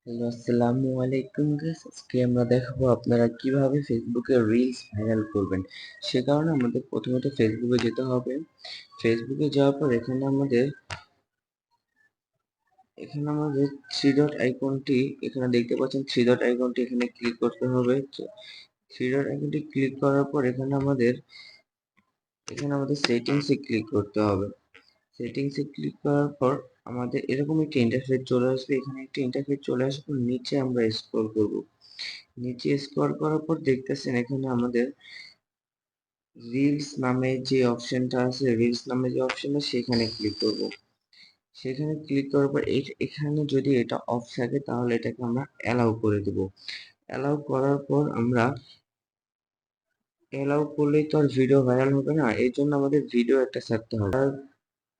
Hello, আসসালামু আলাইকুম guys. আজকে আমরা দেখাবো আপনারা কিভাবে ফেসবুকে রিলস ভাইরাল করবেন। সে কারণে আমাদের প্রথমত ফেসবুকে যেতে হবে। ফেসবুকে যাওয়ার পর এখানে আমাদের থ্রি ডট আইকনটি এখানে দেখতে পাচ্ছেন। থ্রি ডট আইকনটি এখানে ক্লিক করতে হবে। থ্রি ডট আইকনটি ক্লিক করার পর এখানে আমাদের সেটিংসে ক্লিক করতে হবে। সেটিংসে ক্লিক করার পর আমাদের এরকম একটি ইন্টারফেস চলে আসবে। এখানে একটি ইন্টারফেস চলে আসার পর নিচে আমরা স্ক্রল করব। নিচে স্ক্রল করার পর দেখতেছেন এখানে আমাদের রিলস নামে যে অপশনটা আছে, রিলস নামে যে অপশনটা সেখানে ক্লিক করব। সেখানে ক্লিক করার পর এখানে যদি এটা অফ থাকে তাহলে এটাকে আমরা অ্যালাউ করে দেব। অ্যালাউ করার পর আমরা অ্যালাউ করলেই তো আর ভিডিও ভাইরাল হবে না, এই জন্য আমাদের ভিডিও একটা ছাড়তে হবে।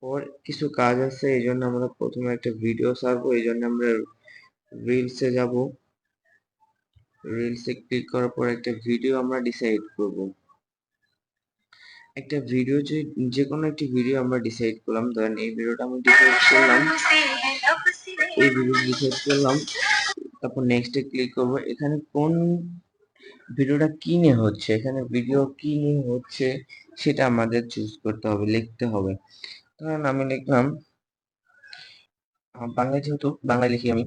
তারপর কিছু কাজ আছে, এই জন্য আমরা প্রথমে একটা ভিডিও ছাড়বো। এই জন্য আমরা রিলসে যাব। রিলসে ক্লিক করার পর একটা ভিডিও আমরা ডিসাইড করব। একটা ভিডিও যে কোনো একটি ভিডিও আমরা ডিসাইড করলাম। ধরেন এই ভিডিওটা আমি ডিসাইড করলাম, এই ভিডিও ডিসাইড করলাম। তারপর নেক্সটে ক্লিক করব। এখানে কোন ভিডিওটা কি নিয়ে হচ্ছে, এখানে ভিডিও কি নিয়ে হচ্ছে সেটা আমাদের চুজ করতে হবে, লিখতে হবে। ধরেন আমি লিখলাম বাংলায়, যেহেতু বাংলায় লিখি আমি।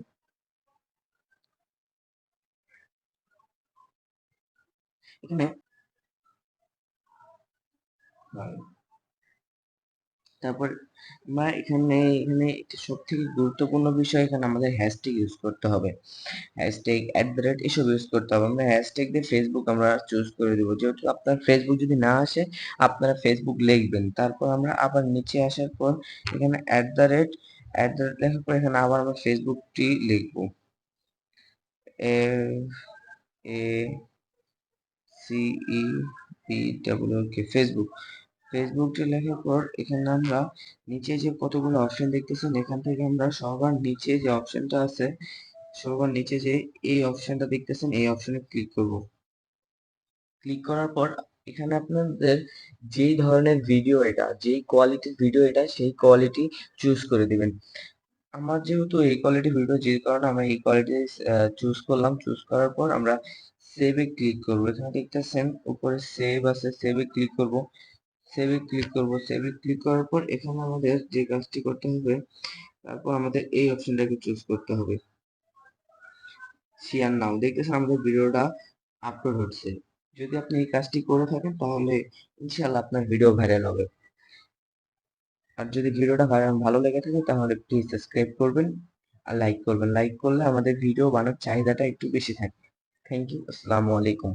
এখানে তারপর আমরা এখানে এখানে সব থেকে গুরুত্বপূর্ণ বিষয়, এখানে আমাদের হ্যাশট্যাগ ইউজ করতে হবে। হ্যাশট্যাগ এসব ইউজ করতে হবে। আমরা হ্যাশট্যাগ দিয়ে ফেসবুক আমরা চুজ করে দেবো। যেহেতু আপনার ফেসবুক যদি না আসে, আপনারা ফেসবুক লিখবেন। তারপর আমরা আবার নিচে আসার পর এখানে লেখার পর এখানে আবার আমরা ফেসবুকটি লিখবো। FACEBOOK, Facebook. ফেসবুকটি লেখার পর এখানে আমরা নিচে যে কতগুলো অপশন দেখতেছেন, এখান থেকে আমরা সবার নিচে যে অপশনটা আছে, সবার নিচে যে এই অপশনটা দেখতেছেন, এই অপশনে ক্লিক করব। ক্লিক করার পর এখানে আপনাদের যেই ধরনের ভিডিও এটা, যেই কোয়ালিটির ভিডিও এটা, সেই কোয়ালিটি চুজ করে দিবেন। আমার যেহেতু এই কোয়ালিটি ভিডিও, যে কারণে আমরা এই কোয়ালিটি চুজ করলাম। চুজ করার পর আমরা সেভে ক্লিক করব। এখানে দেখতেছেন উপরে সেভ আছে, সেভে ক্লিক করব। সেভে ক্লিক করার পর এখানে আমাদের যে কাজটি করতে হবে, তারপর আমাদের এই অপশনটাকে চুজ করতে হবে, শেয়ার নাও। দেখতেছেন আমাদের ভিডিওটা আপলোড হচ্ছে। যদি আপনি এই কাজটি করে থাকেন তাহলে ইনশাআল্লাহ আপনার ভিডিও ভাইরাল হবে। আর যদি ভিডিওটা ভালো লেগে থাকে তাহলে প্লিজ সাবস্ক্রাইব করবেন আর লাইক করবেন। লাইক করলে আমাদের ভিডিও বানানোর চাহিদাটা একটু বেশি থাকে। Thank you. আসসালামু আলাইকুম।